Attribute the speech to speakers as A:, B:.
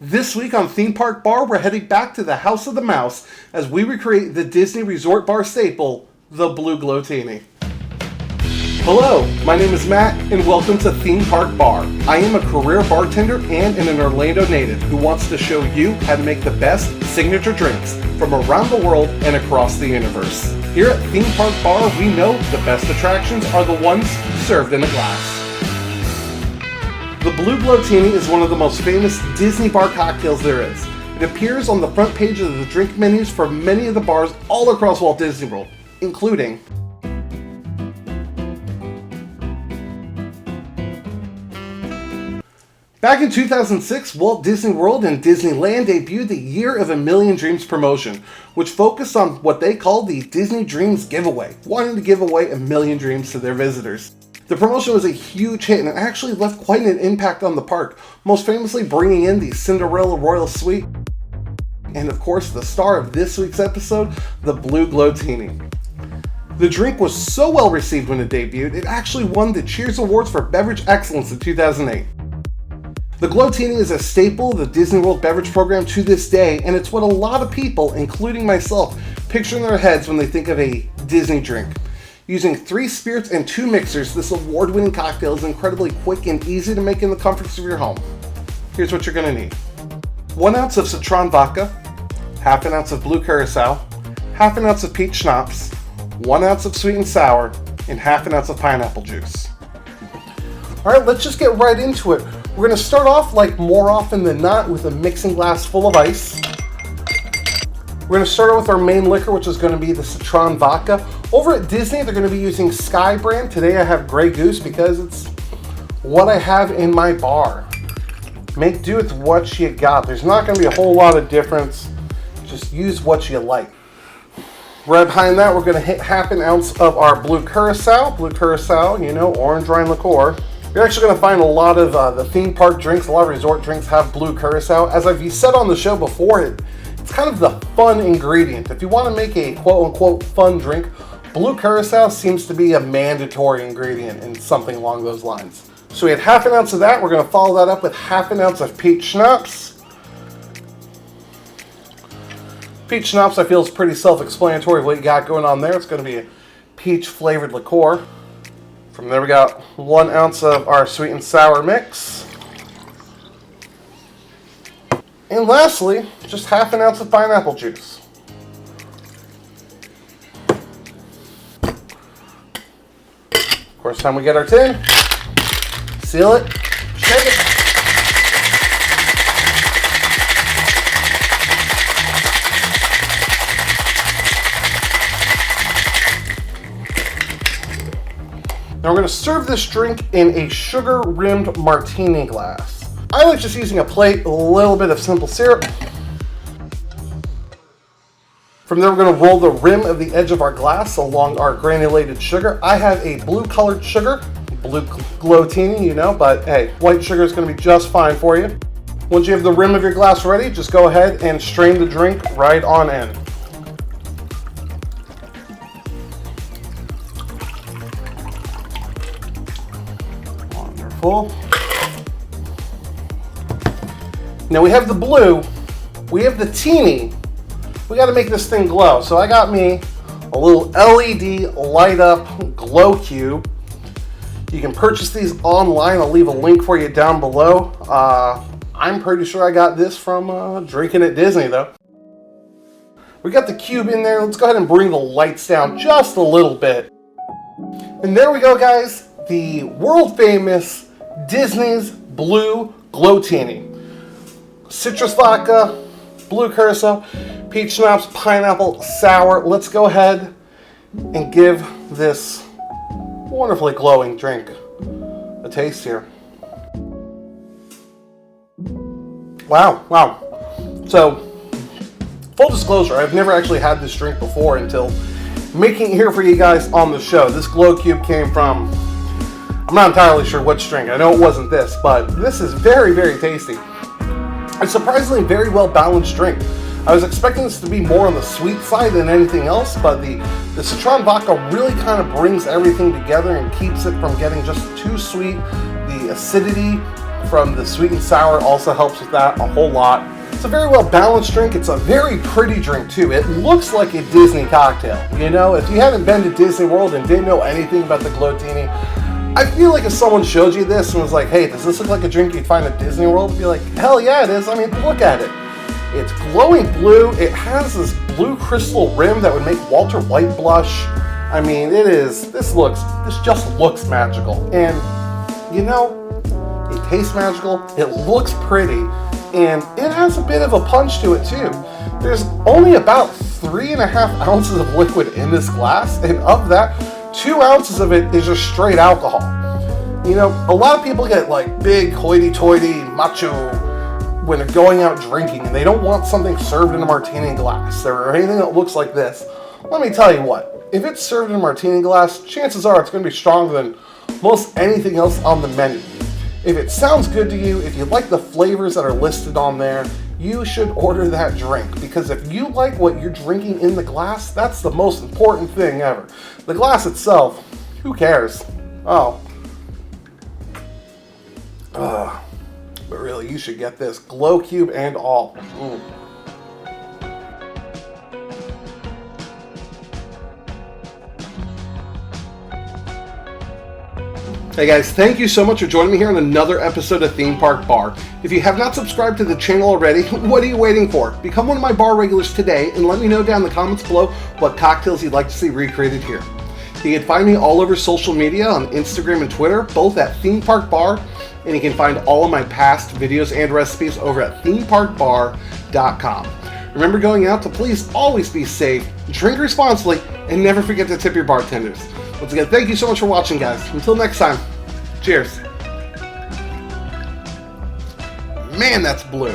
A: This week on Theme Park Bar, we're heading back to the House of the Mouse as we recreate the Disney Resort Bar staple, the Blue Glow-Tini. Hello, my name is Matt, and welcome to Theme Park Bar. I am a career bartender and an Orlando native who wants to show you how to make the best signature drinks from around the world and across the universe. Here at Theme Park Bar, we know the best attractions are the ones served in a glass. The Blue Glow-Tini is one of the most famous Disney bar cocktails there is. It appears on the front page of the drink menus for many of the bars all across Walt Disney World, including back in 2006, Walt Disney World and Disneyland debuted the Year of a Million Dreams promotion, which focused on what they called the Disney Dreams Giveaway, wanting to give away a million dreams to their visitors. The promotion was a huge hit and it actually left quite an impact on the park, most famously bringing in the Cinderella Royal Suite, and of course the star of this week's episode, the Blue Glow-Tini. The drink was so well received when it debuted, it actually won the Cheers Awards for Beverage Excellence in 2008. The Glow-Tini is a staple of the Disney World beverage program to this day, and it's what a lot of people, including myself, picture in their heads when they think of a Disney drink. Using 3 spirits and 2 mixers, this award-winning cocktail is incredibly quick and easy to make in the comforts of your home. Here's what you're going to need. 1 ounce of Citron Vodka, half an ounce of blue Curacao, half an ounce of peach schnapps, 1 ounce of sweet and sour, and half an ounce of pineapple juice. Alright, let's just get right into it. We're going to start off, like more often than not, with a mixing glass full of ice. We're going to start out with our main liquor, which is going to be the Citron Vodka. Over at Disney, they're going to be using Sky brand. Today I have Grey Goose because it's what I have in my bar. Make do with what you got. There's not going to be a whole lot of difference. Just use what you like. Right behind that, we're going to hit half an ounce of our blue Curacao. Blue Curacao, you know, orange wine liqueur. You're actually going to find a lot of the theme park drinks, a lot of resort drinks have blue Curacao. As I've said on the show before, it's kind of the fun ingredient. If you want to make a quote-unquote fun drink, blue Curacao seems to be a mandatory ingredient in something along those lines. So we had half an ounce of that. We're going to follow that up with half an ounce of peach schnapps. Peach schnapps, I feel, is pretty self-explanatory of what you got going on there. It's going to be a peach-flavored liqueur. From there we got 1 ounce of our sweet and sour mix. And lastly, just half an ounce of pineapple juice. Of course, time we get our tin, seal it, shake it. Now we're going to serve this drink in a sugar-rimmed martini glass. I like just using a plate, a little bit of simple syrup. From there, we're going to roll the rim of the edge of our glass along our granulated sugar. I have a blue-colored sugar, Blue Glow-Tini, you know, but hey, white sugar is going to be just fine for you. Once you have the rim of your glass ready, just go ahead and strain the drink right on in. Wonderful. Now we have the blue, we have the teeny. We got to make this thing glow. So I got me a little LED light up glow cube. You can purchase these online. I'll leave a link for you down below. I'm pretty sure I got this from drinking at Disney though. We got the cube in there. Let's go ahead and bring the lights down just a little bit. And there we go, guys. The world famous Disney's Blue Glow-Tini. Citrus vodka, blue Curacao, peach schnapps, pineapple, sour. Let's go ahead and give this wonderfully glowing drink a taste here. Wow. So, full disclosure, I've never actually had this drink before until making it here for you guys on the show. This glow cube came from, I'm not entirely sure which drink. I know it wasn't this, but this is very, very tasty. A surprisingly very well balanced drink. I was expecting this to be more on the sweet side than anything else, but the Citron Vodka really kind of brings everything together and keeps it from getting just too sweet. The acidity from the sweet and sour also helps with that a whole lot. It's a very well balanced drink. It's a very pretty drink too. It looks like a Disney cocktail. You know, if you haven't been to Disney World and didn't know anything about the Glow-Tini, I feel like if someone showed you this and was like, hey, does this look like a drink you'd find at Disney World? You'd be like, hell yeah, it is. I mean, look at it. It's glowing blue. It has this blue crystal rim that would make Walter White blush. I mean, this just looks magical. And, you know, it tastes magical. It looks pretty. And it has a bit of a punch to it, too. There's only about 3.5 ounces of liquid in this glass. And of that, 2 ounces of it is just straight alcohol. You know, a lot of people get like big hoity-toity macho when they're going out drinking and they don't want something served in a martini glass or anything that looks like this. Let me tell you what, if it's served in a martini glass, chances are it's going to be stronger than most anything else on the menu. If it sounds good to you, if you like the flavors that are listed on there, you should order that drink, because if you like what you're drinking in the glass, that's the most important thing ever. The glass itself, who cares? Oh. But really, you should get this. Glow Cube and all. Hey guys, thank you so much for joining me here on another episode of Theme Park Bar. If you have not subscribed to the channel already, what are you waiting for? Become one of my bar regulars today and let me know down in the comments below what cocktails you'd like to see recreated here. You can find me all over social media on Instagram and Twitter, both at Theme Park Bar, and you can find all of my past videos and recipes over at themeparkbar.com. Remember going out to please always be safe, drink responsibly, and never forget to tip your bartenders. Once again, thank you so much for watching, guys. Until next time, cheers. Man, that's blue.